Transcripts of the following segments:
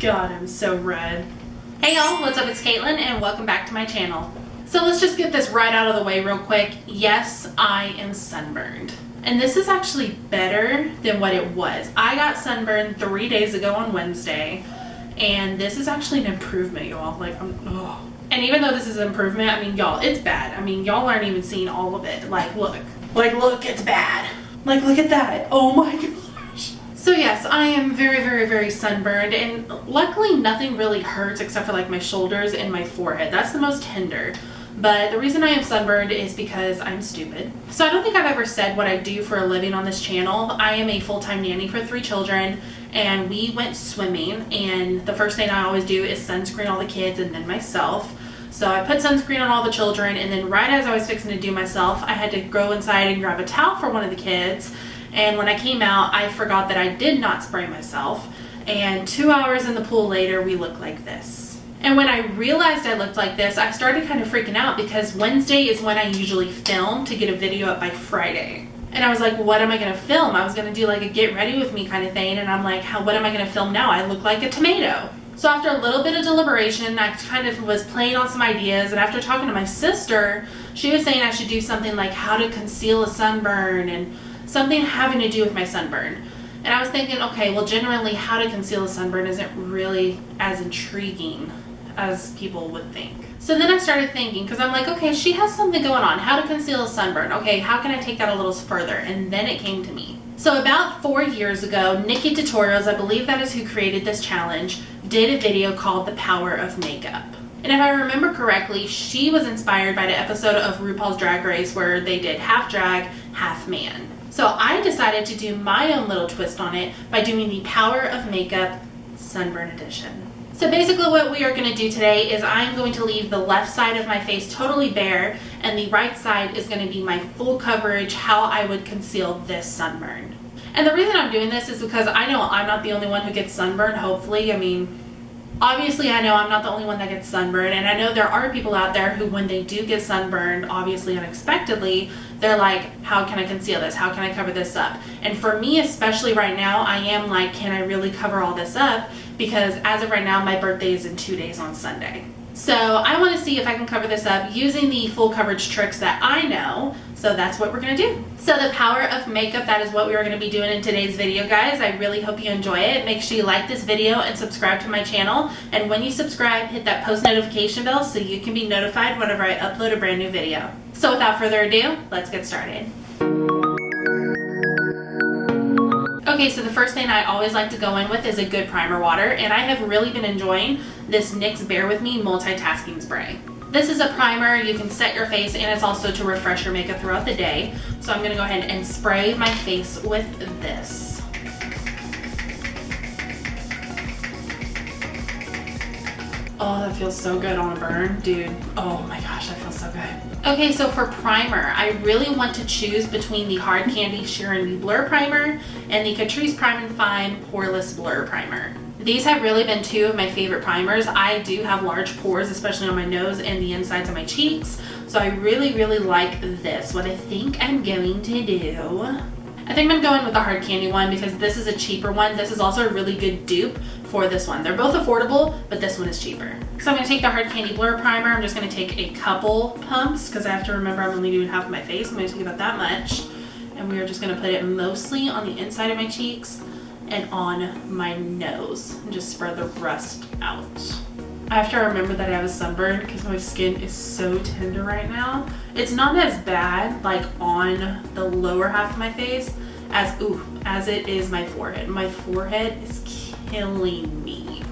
God, I'm so red. Hey y'all, what's up? It's Caitlin and welcome back to my channel. So let's just get this right out of the way real quick. Yes, I am sunburned. And this is actually better than what it was. I got sunburned 3 days ago on Wednesday, and this is actually an improvement, y'all. Like, And even though this is an improvement, I mean, y'all, it's bad. I mean, y'all aren't even seeing all of it. Like, look, it's bad. Like, look at that. Oh my gosh. So yes, I am very sunburned, and luckily nothing really hurts except for like my shoulders and my forehead. That's the most tender. But the reason I am sunburned is because I'm stupid. So I don't think I've ever said what I do for a living on this channel. I am a full-time nanny for 3 children, and we went swimming, and the first thing I always do is sunscreen all the kids and then myself. So I put sunscreen on all the children, and then right as I was fixing to do myself, I had to go inside and grab a towel for one of the kids. And when I came out, I forgot that I did not spray myself. And 2 hours in the pool later, we looked like this. And when I realized I looked like this, I started kind of freaking out because Wednesday is when I usually film to get a video up by Friday. And I was like, what am I gonna film? I was gonna do like a get ready with me kind of thing. And I'm like, what am I gonna film now? I look like a tomato. So after a little bit of deliberation, I kind of was playing on some ideas. And after talking to my sister, she was saying I should do something like how to conceal a sunburn and something having to do with my sunburn. And I was thinking, okay, well, generally how to conceal a sunburn isn't really as intriguing as people would think. So then I started thinking, because I'm like, okay, she has something going on. How to conceal a sunburn. Okay, how can I take that a little further? And then it came to me. So about 4 years ago, NikkieTutorials, I believe that is who created this challenge, did a video called The Power of Makeup. And if I remember correctly, she was inspired by the episode of RuPaul's Drag Race where they did half drag, half man. So I decided to do my own little twist on it by doing the Power of Makeup Sunburn Edition. So basically what we are going to do today is I'm going to leave the left side of my face totally bare, and the right side is going to be my full coverage, how I would conceal this sunburn. And the reason I'm doing this is because I know I'm not the only one who gets sunburned, hopefully. I mean, obviously I know I'm not the only one that gets sunburned, and I know there are people out there who when they do get sunburned, obviously unexpectedly, they're like, how can I conceal this? How can I cover this up? And for me, especially right now, I am like, can I really cover all this up? Because as of right now, my birthday is in 2 days on Sunday. So I want to see if I can cover this up using the full coverage tricks that I know. So that's what we're going to do. So the power of makeup, that is what we are going to be doing in today's video, guys. I really hope you enjoy it. Make sure you like this video and subscribe to my channel. And when you subscribe, hit that post notification bell so you can be notified whenever I upload a brand new video. So without further ado, let's get started. Okay, so the first thing I always like to go in with is a good primer water, and I have really been enjoying this NYX Bare with Me Multitasking Spray. This is a primer, you can set your face, and it's also to refresh your makeup throughout the day. So I'm gonna go ahead and spray my face with this. Oh, that feels so good on a burn, dude. Oh my gosh, that feels so good. Okay, so for primer, I really want to choose between the Hard Candy Sheer and Me Blur Primer and the Catrice Prime and Fine Poreless Blur Primer. These have really been 2 of my favorite primers. I do have large pores, especially on my nose and the insides of my cheeks, so I really like this. What I think I'm going to do, I think I'm going with the Hard Candy one because this is a cheaper one. This is also a really good dupe for this one. They're both affordable, but this one is cheaper. So I'm going to take the Hard Candy Blur Primer. I'm just going to take a couple pumps because I have to remember I'm only doing half of my face. I'm going to take about that much. And we are just going to put it mostly on the inside of my cheeks and on my nose and just spread the rest out. I have to remember that I have a sunburn because my skin is so tender right now. It's not as bad like on the lower half of my face as it is my forehead. My forehead is killing me.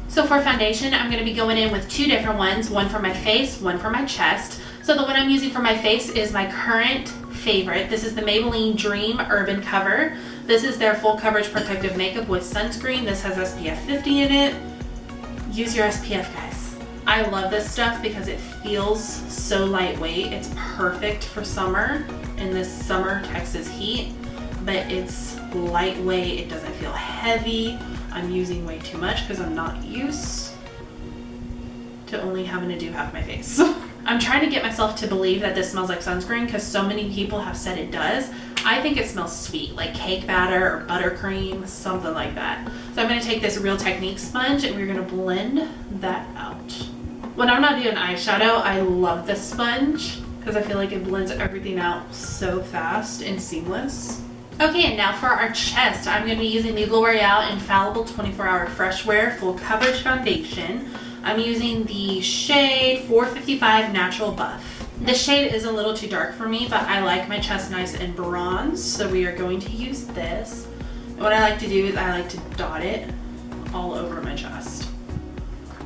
So for foundation, I'm going to be going in with 2 different ones, one for my face, one for my chest. So the one I'm using for my face is my current favorite. This is the Maybelline Dream Urban Cover. This is their full coverage protective makeup with sunscreen. This has SPF 50 in it. Use your SPF, guys. I love this stuff because it feels so lightweight. It's perfect for summer in this summer Texas heat, but it's lightweight. It doesn't feel heavy. I'm using way too much because I'm not used to only having to do half my face. I'm trying to get myself to believe that this smells like sunscreen because so many people have said it does. I think it smells sweet, like cake batter or buttercream, something like that. So I'm going to take this Real Technique sponge and we're going to blend that out. When I'm not doing eyeshadow, I love this sponge because I feel like it blends everything out so fast and seamless. Okay, and now for our chest, I'm going to be using the L'Oreal Infallible 24-Hour Fresh Wear Full Coverage Foundation. I'm using the shade 455 Natural Buff. This shade is a little too dark for me, but I like my chest nice and bronze, so we are going to use this. And what I like to do is I like to dot it all over my chest.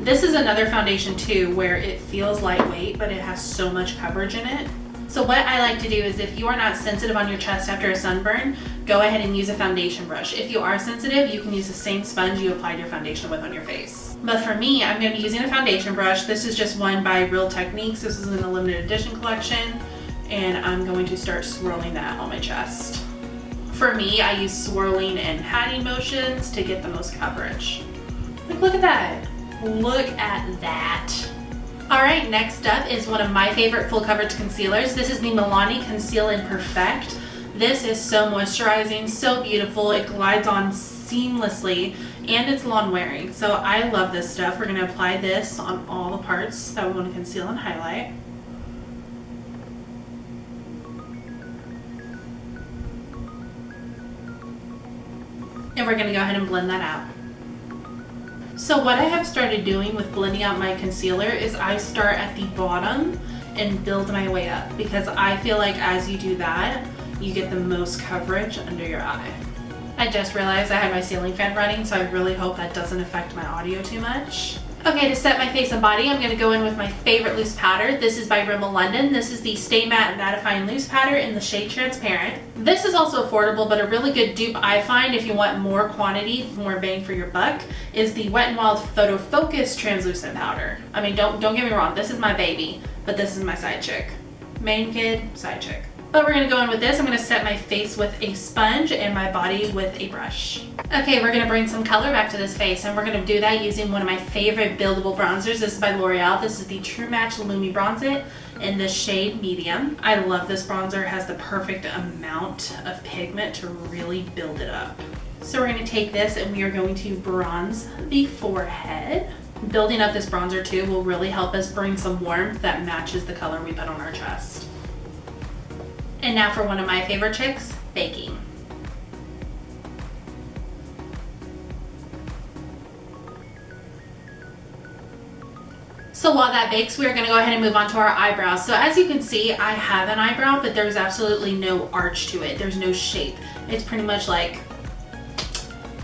This is another foundation too where it feels lightweight, but it has so much coverage in it. So what I like to do is if you are not sensitive on your chest after a sunburn, go ahead and use a foundation brush. If you are sensitive, you can use the same sponge you applied your foundation with on your face. But for me, I'm going to be using a foundation brush. This is just one by Real Techniques. This is in the limited edition collection. And I'm going to start swirling that on my chest. For me, I use swirling and patting motions to get the most coverage. Like, look at that. Look at that. Alright, next up is one of my favorite full coverage concealers. This is the Milani Conceal and Perfect. This is so moisturizing, so beautiful. It glides on seamlessly and it's long wearing. So I love this stuff. We're going to apply this on all the parts that we want to conceal and highlight. And we're going to go ahead and blend that out. So what I have started doing with blending out my concealer is I start at the bottom and build my way up, because I feel like as you do that, you get the most coverage under your eye. I just realized I had my ceiling fan running, so I really hope that doesn't affect my audio too much. Okay, to set my face and body, I'm going to go in with my favorite loose powder. This is by Rimmel London. This is the Stay Matte Mattifying Loose Powder in the shade Transparent. This is also affordable, but a really good dupe I find if you want more quantity, more bang for your buck, is the Wet n Wild Photo Focus Translucent Powder. I mean, don't get me wrong, this is my baby, but this is my side chick. Main kid, side chick. But we're going to go in with this. I'm going to set my face with a sponge and my body with a brush. Okay, we're going to bring some color back to this face, and we're going to do that using one of my favorite buildable bronzers. This is by L'Oreal. This is the True Match Lumi Bronze It in the shade Medium. I love this bronzer. It has the perfect amount of pigment to really build it up. So we're going to take this and we are going to bronze the forehead. Building up this bronzer too will really help us bring some warmth that matches the color we put on our chest. And now for one of my favorite tricks, baking. So while that bakes, we're going to go ahead and move on to our eyebrows. So as you can see, I have an eyebrow, but there's absolutely no arch to it. There's no shape. It's pretty much like,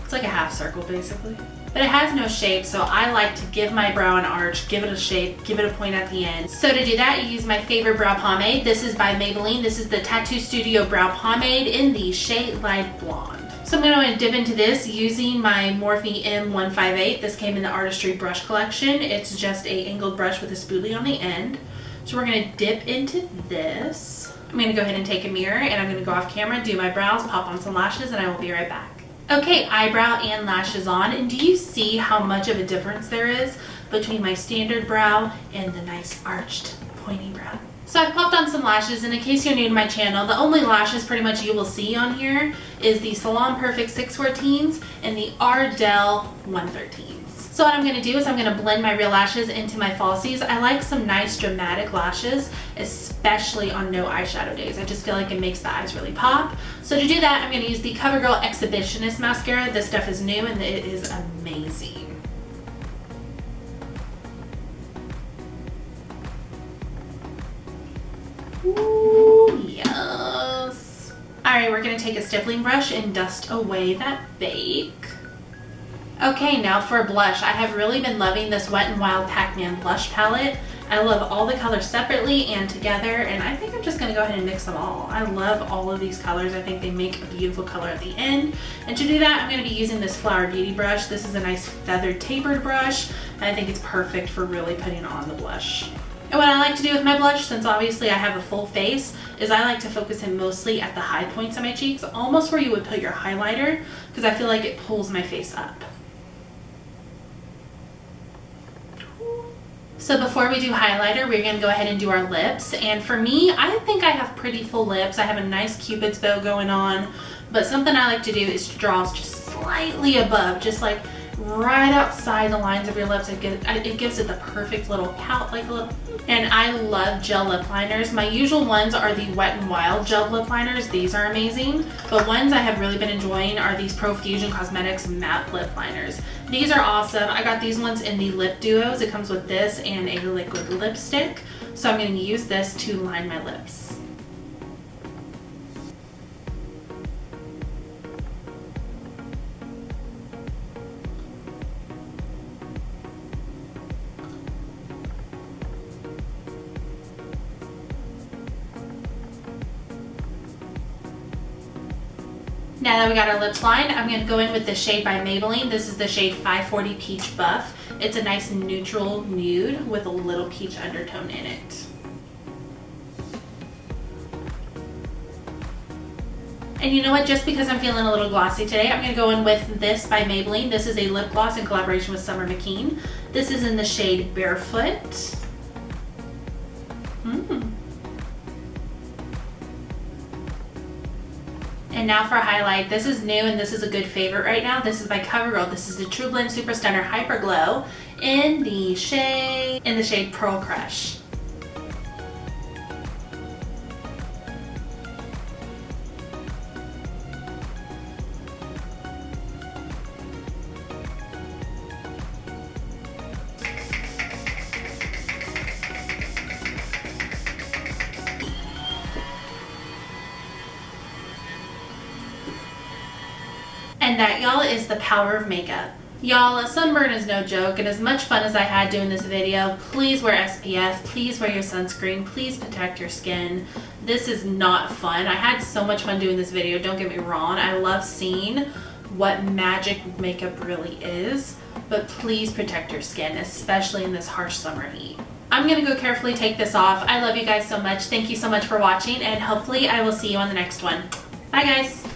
it's like a half circle basically. But it has no shape, so I like to give my brow an arch, give it a shape, give it a point at the end. So to do that, you use my favorite brow pomade. This is by Maybelline. This is the Tattoo Studio Brow Pomade in the shade Light Blonde. So I'm going to dip into this using my Morphe M158. This came in the Artistry Brush Collection. It's just a angled brush with a spoolie on the end. So we're going to dip into this. I'm going to go ahead and take a mirror and I'm going to go off camera, do my brows, pop on some lashes, and I will be right back. Okay, eyebrow and lashes on, and do you see how much of a difference there is between my standard brow and the nice arched pointy brow? So I've popped on some lashes, and in case you're new to my channel, the only lashes pretty much you will see on here is the Salon Perfect 614s and the Ardell 113s. So what I'm going to do is I'm going to blend my real lashes into my falsies. I like some nice dramatic lashes, especially on no eyeshadow days. I just feel like it makes the eyes really pop. So to do that, I'm going to use the Covergirl Exhibitionist mascara. This stuff is new and it is amazing. Ooh, yes. Alright, we're going to take a stippling brush and dust away that bake. Okay, now for blush. I have really been loving this Wet n Wild Pacman blush palette. I love all the colors separately and together, and I think I'm just going to go ahead and mix them all. I love all of these colors. I think they make a beautiful color at the end. And to do that, I'm going to be using this Flower Beauty brush. This is a nice feathered tapered brush, and I think it's perfect for really putting on the blush. And what I like to do with my blush, since obviously I have a full face, is I like to focus in mostly at the high points of my cheeks, almost where you would put your highlighter, because I feel like it pulls my face up. So before we do highlighter, we're going to go ahead and do our lips. And for me, I think I have pretty full lips. I have a nice Cupid's bow going on. But something I like to do is to draw just slightly above, just like right outside the lines of your lips. It gives it the perfect little pout, like a little. And I love gel lip liners. My usual ones are the Wet n Wild gel lip liners. These are amazing. But ones I have really been enjoying are these Profusion Cosmetics matte lip liners. These are awesome. I got these ones in the lip duos. It comes with this and a liquid lipstick. So I'm going to use this to line my lips. Now that we got our lips lined, I'm going to go in with the shade by Maybelline. This is the shade 540 Peach Buff. It's a nice neutral nude with a little peach undertone in it. And you know what, just because I'm feeling a little glossy today, I'm going to go in with this by Maybelline. This is a lip gloss in collaboration with McKeen. This is in the shade Barefoot. And now for a highlight. This is new and this is a good favorite right now. This is by Covergirl. This is the TruBlend Super Stunner Hyper Glow in the shade Pearl Crush. And that, y'all, is the power of makeup. Y'all, a sunburn is no joke, and as much fun as I had doing this video, please wear SPF, please wear your sunscreen, please protect your skin. This is not fun. I had so much fun doing this video, don't get me wrong. I love seeing what magic makeup really is, but please protect your skin, especially in this harsh summer heat. I'm gonna go carefully take this off. I love you guys so much. Thank you so much for watching, and hopefully I will see you on the next one. Bye, guys.